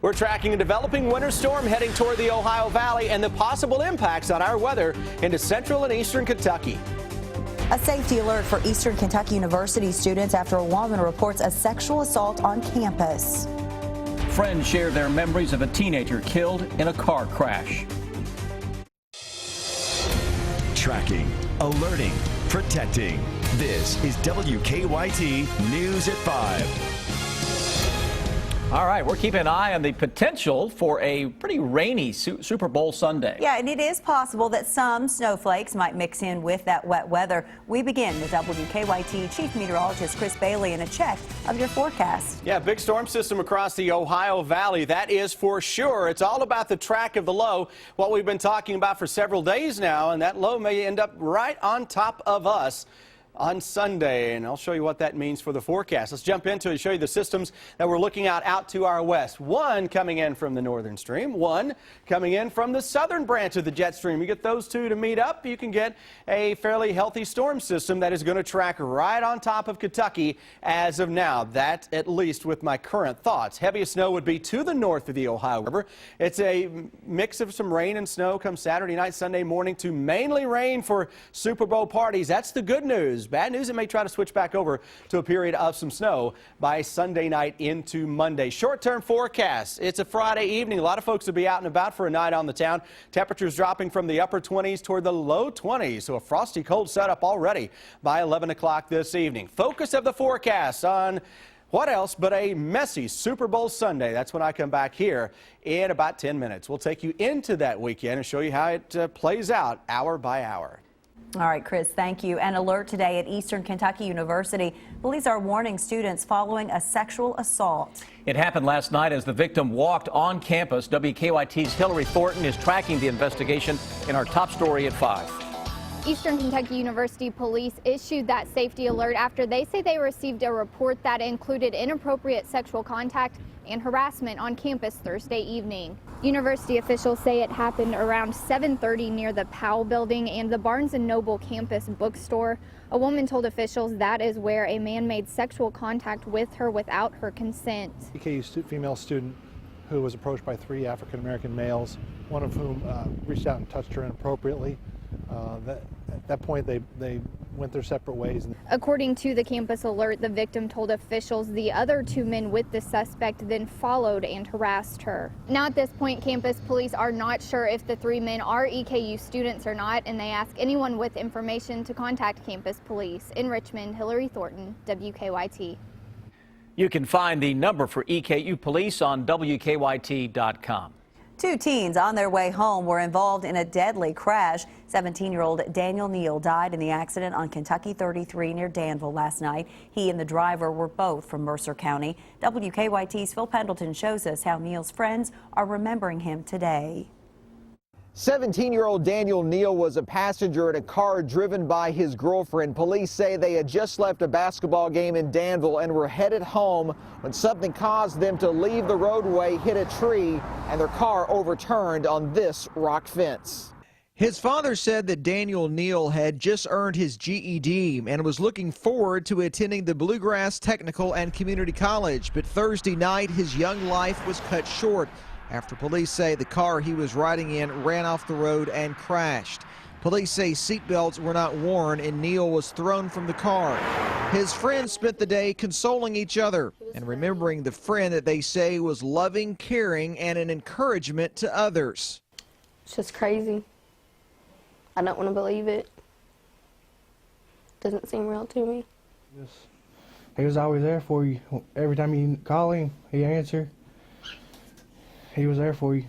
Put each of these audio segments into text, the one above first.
We're tracking a developing winter storm heading toward the Ohio Valley and the possible impacts on our weather into central and eastern Kentucky. A safety alert for Eastern Kentucky University students after a woman reports a sexual assault on campus. Friends share their memories of a teenager killed in a car crash. Tracking, alerting, protecting. This is WKYT News at 5. All right, we're keeping an eye on the potential for a pretty rainy Super Bowl Sunday. Yeah, and it is possible that some snowflakes might mix in with that wet weather. We begin with WKYT Chief Meteorologist Chris Bailey and a check of your forecast. Yeah, big storm system across the Ohio Valley, that is for sure. It's all about the track of the low, what we've been talking about for several days now, and that low may end up right on top of us on Sunday, and I'll show you what that means for the forecast. Let's jump into it and show you the systems that we're looking at out to our west. One coming in from the northern stream, one coming in from the southern branch of the jet stream. You get those two to meet up, you can get a fairly healthy storm system that is going to track right on top of Kentucky as of now. That, at least with my current thoughts. Heaviest snow would be to the north of the Ohio River. It's a mix of some rain and snow come Saturday night, Sunday morning to mainly rain for Super Bowl parties. That's the good news. Bad news, it may try to switch back over to a period of some snow by Sunday night into Monday. Short-term forecast. It's a Friday evening. A lot of folks will be out and about for a night on the town. Temperatures dropping from the upper 20s toward the low 20s. So a frosty cold setup already by 11 o'clock this evening. Focus of the forecast on what else but a messy Super Bowl Sunday. That's when I come back here in about 10 minutes. We'll take you into that weekend and show you how it plays out hour by hour. All right, Chris, thank you. An alert today at Eastern Kentucky University. Police are warning students following a sexual assault. It happened last night as the victim walked on campus. WKYT's Hillary Thornton is tracking the investigation in our top story at 5. Eastern Kentucky University police issued that safety alert after they say they received a report that included inappropriate sexual contact and harassment on campus Thursday evening. University officials say it happened around 7:30 near the Powell building and the Barnes & Noble campus bookstore. A woman told officials that is where a man made sexual contact with her without her consent. EKU female student who was approached by 3 African-American males, one of whom reached out and touched her inappropriately. At that point, they went their separate ways. According to the campus alert, the victim told officials the other 2 men with the suspect then followed and harassed her. Now at this point, campus police are not sure if the 3 men are EKU students or not, and they ask anyone with information to contact campus police. In Richmond, Hillary Thornton, WKYT. You can find the number for EKU police on WKYT.com. 2 teens on their way home were involved in a deadly crash. 17-year-old Daniel Neal died in the accident on Kentucky 33 near Danville last night. He and the driver were both from Mercer County. WKYT's Phil Pendleton shows us how Neal's friends are remembering him today. 17-year-old Daniel Neal was a passenger in a car driven by his girlfriend. Police say they had just left a basketball game in Danville and were headed home when something caused them to leave the roadway, hit a tree, and their car overturned on this rock fence. His father said that Daniel Neal had just earned his GED and was looking forward to attending the Bluegrass Technical and Community College, but Thursday night his young life was cut short after police say the car he was riding in ran off the road and crashed. Police say seatbelts were not worn and Neal was thrown from the car. His friends spent the day consoling each other and remembering the friend that they say was loving, caring, and an encouragement to others. It's just crazy. I don't want to believe it. Doesn't seem real to me. He was always there for you. Every time you call him, he answered. He was there for you.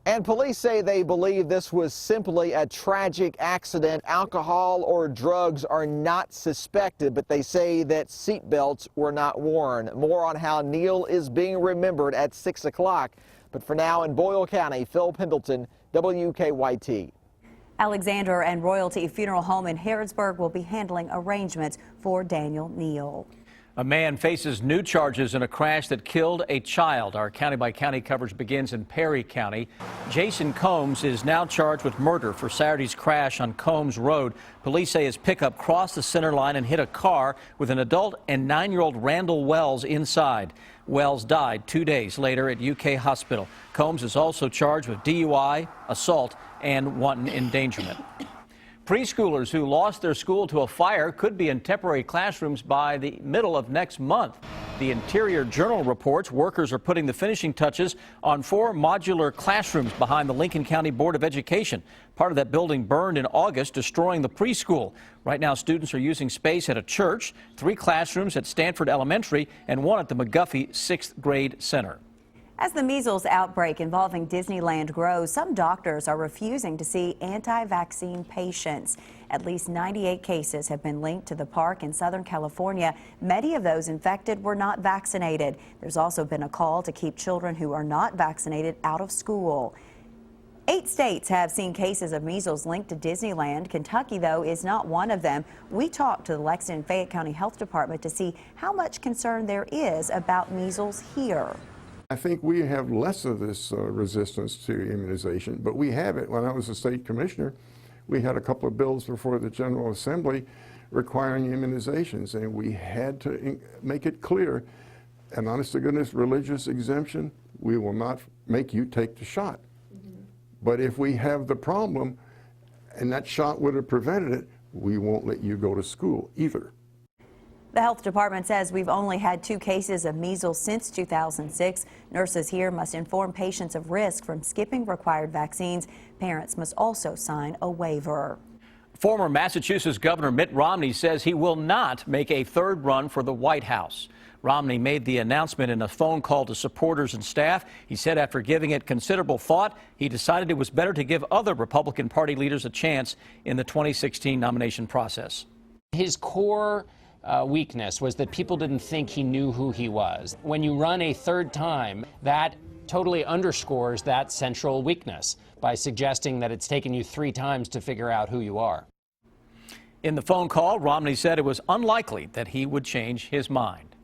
And police say they believe this was simply a tragic accident. Alcohol or drugs are not suspected, but they say that seatbelts were not worn. More on how Neal is being remembered at 6 o'clock. But for now, in Boyle County, Phil Pendleton, WKYT. Alexander and Royalty Funeral Home in Harrodsburg will be handling arrangements for Daniel Neal. A man faces new charges in a crash that killed a child. Our county-by-county coverage begins in Perry County. Jason Combs is now charged with murder for Saturday's crash on Combs Road. Police say his pickup crossed the center line and hit a car with an adult and 9-year-old Randall Wells inside. Wells died 2 days later at UK Hospital. Combs is also charged with DUI, assault, and wanton endangerment. Preschoolers who lost their school to a fire could be in temporary classrooms by the middle of next month. The Interior Journal reports workers are putting the finishing touches on 4 modular classrooms behind the Lincoln County Board of Education. Part of that building burned in August, destroying the preschool. Right now, students are using space at a church, 3 classrooms at Stanford Elementary, and 1 at the McGuffey 6th grade center. As the measles outbreak involving Disneyland grows, some doctors are refusing to see anti-vaccine patients. At least 98 cases have been linked to the park in Southern California. Many of those infected were not vaccinated. There's also been a call to keep children who are not vaccinated out of school. 8 states have seen cases of measles linked to Disneyland. Kentucky, though, is not one of them. We talked to the Lexington and Fayette County Health Department to see how much concern there is about measles here. I think we have less of this resistance to immunization, but we have it. When I was a state commissioner, we had a couple of bills before the General Assembly requiring immunizations, and we had to make it clear, an honest-to-goodness religious exemption, we will not make you take the shot. But if we have the problem, and that shot would have prevented it, we won't let you go to school either. The health department says we've only had 2 cases of measles since 2006. Nurses here must inform patients of risk from skipping required vaccines. Parents must also sign a waiver. Former Massachusetts Governor Mitt Romney says he will not make a 3rd run for the White House. Romney made the announcement in a phone call to supporters and staff. He said after giving it considerable thought, he decided it was better to give other Republican Party leaders a chance in the 2016 nomination process. His core weakness was that people didn't think he knew who he was. When you run a 3rd time, that totally underscores that central weakness by suggesting that it's taken you 3 times to figure out who you are. In the phone call, Romney said it was unlikely that he would change his mind.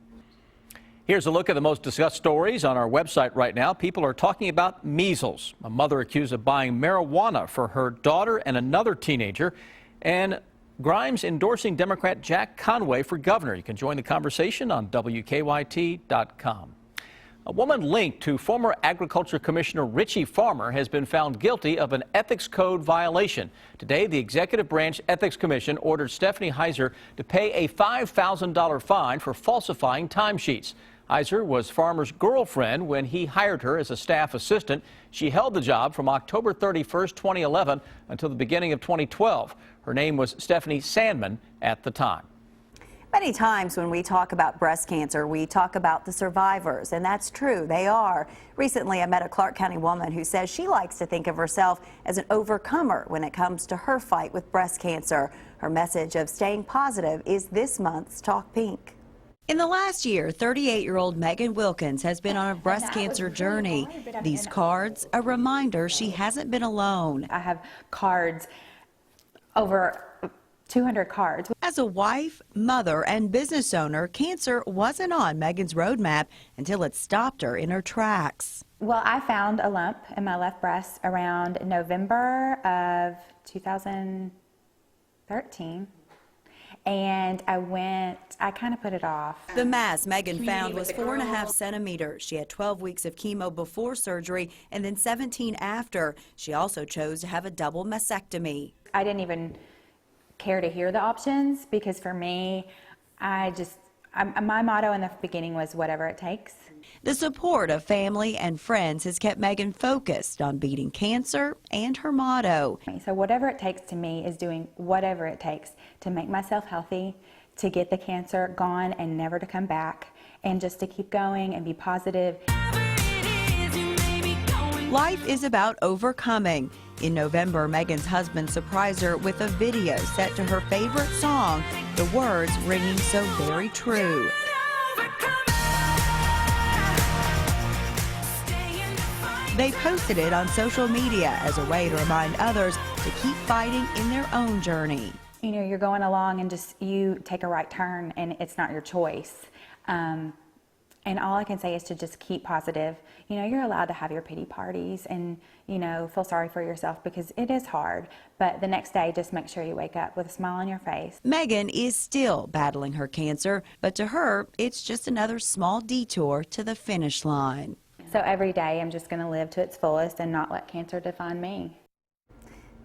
Here's a look at the most discussed stories on our website right now. People are talking about measles. A mother accused of buying marijuana for her daughter and another teenager, and Grimes endorsing Democrat Jack Conway for governor. You can join the conversation on WKYT.com. A woman linked to former Agriculture Commissioner Richie Farmer has been found guilty of an ethics code violation. Today, the Executive Branch Ethics Commission ordered Stephanie Heiser to pay a $5,000 fine for falsifying timesheets. Heiser was Farmer's girlfriend when he hired her as a staff assistant. She held the job from October 31st, 2011 until the beginning of 2012. Her name was Stephanie Sandman at the time. Many times when we talk about breast cancer, we talk about the survivors, and that's true, they are. Recently, I met a Clark County woman who says she likes to think of herself as an overcomer when it comes to her fight with breast cancer. Her message of staying positive is this month's Talk Pink. In the last year, 38-year-old Megan Wilkins has been on a breast cancer journey. These cards, a reminder she hasn't been alone. I have cards, over 200 cards. As a wife, mother, and business owner, cancer wasn't on Megan's roadmap until it stopped her in her tracks. Well, I found a lump in my left breast around November of 2013. And I kind of put it off. The mass Megan found was 4.5 centimeters. She had 12 weeks of chemo before surgery and then 17 after. She also chose to have a double mastectomy. I didn't even care to hear the options because for me, my motto in the beginning was whatever it takes. The support of family and friends has kept Megan focused on beating cancer and her motto. So whatever it takes to me is doing whatever it takes to make myself healthy, to get the cancer gone and never to come back, and just to keep going and be positive. Life is about overcoming. In November, Megan's husband surprised her with a video set to her favorite song, the words ringing so very true. They posted it on social media as a way to remind others to keep fighting in their own journey. You know, you're going along and just you take a right turn and it's not your choice. And all I can say is to just keep positive. You know, you're allowed to have your pity parties and, you know, feel sorry for yourself because it is hard. But the next day, just make sure you wake up with a smile on your face. Megan is still battling her cancer, but to her, it's just another small detour to the finish line. So every day, I'm just going to live to its fullest and not let cancer define me.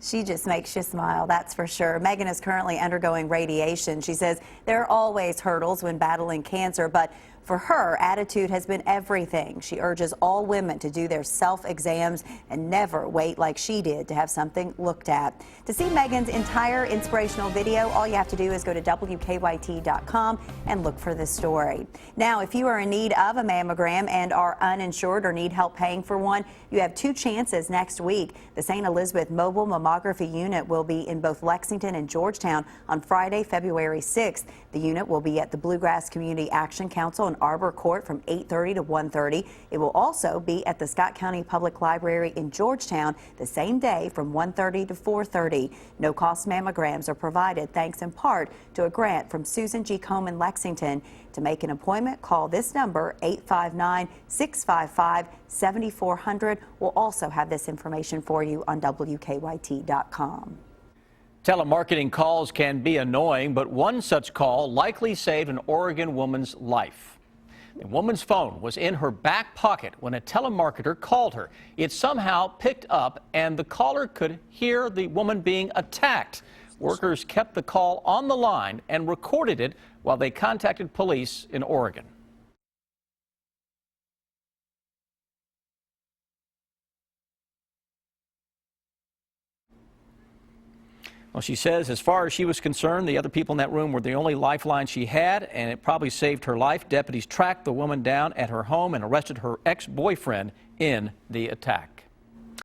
She just makes you smile, that's for sure. Megan is currently undergoing radiation. She says there are always hurdles when battling cancer, but for her, attitude has been everything. She urges all women to do their self-exams and never wait like she did to have something looked at. To see Megan's entire inspirational video, all you have to do is go to WKYT.com and look for this story. Now, if you are in need of a mammogram and are uninsured or need help paying for one, you have two chances next week. The St. Elizabeth Mobile Mammography Unit will be in both Lexington and Georgetown on Friday, February 6th. The unit will be at the Bluegrass Community Action Council in Arbor Court from 8:30 to 1:30. It will also be at the Scott County Public Library in Georgetown the same day from 1:30 to 4:30. No-cost mammograms are provided thanks in part to a grant from Susan G. Komen Lexington. To make an appointment, call this number 859-655-7400. We'll also have this information for you on WKYT.com. Telemarketing calls can be annoying, but one such call likely saved an Oregon woman's life. The woman's phone was in her back pocket when a telemarketer called her. It somehow picked up, and the caller could hear the woman being attacked. Workers kept the call on the line and recorded it while they contacted police in Oregon. Well, she says as far as she was concerned, the other people in that room were the only lifeline she had, and it probably saved her life. Deputies tracked the woman down at her home and arrested her ex-boyfriend in the attack.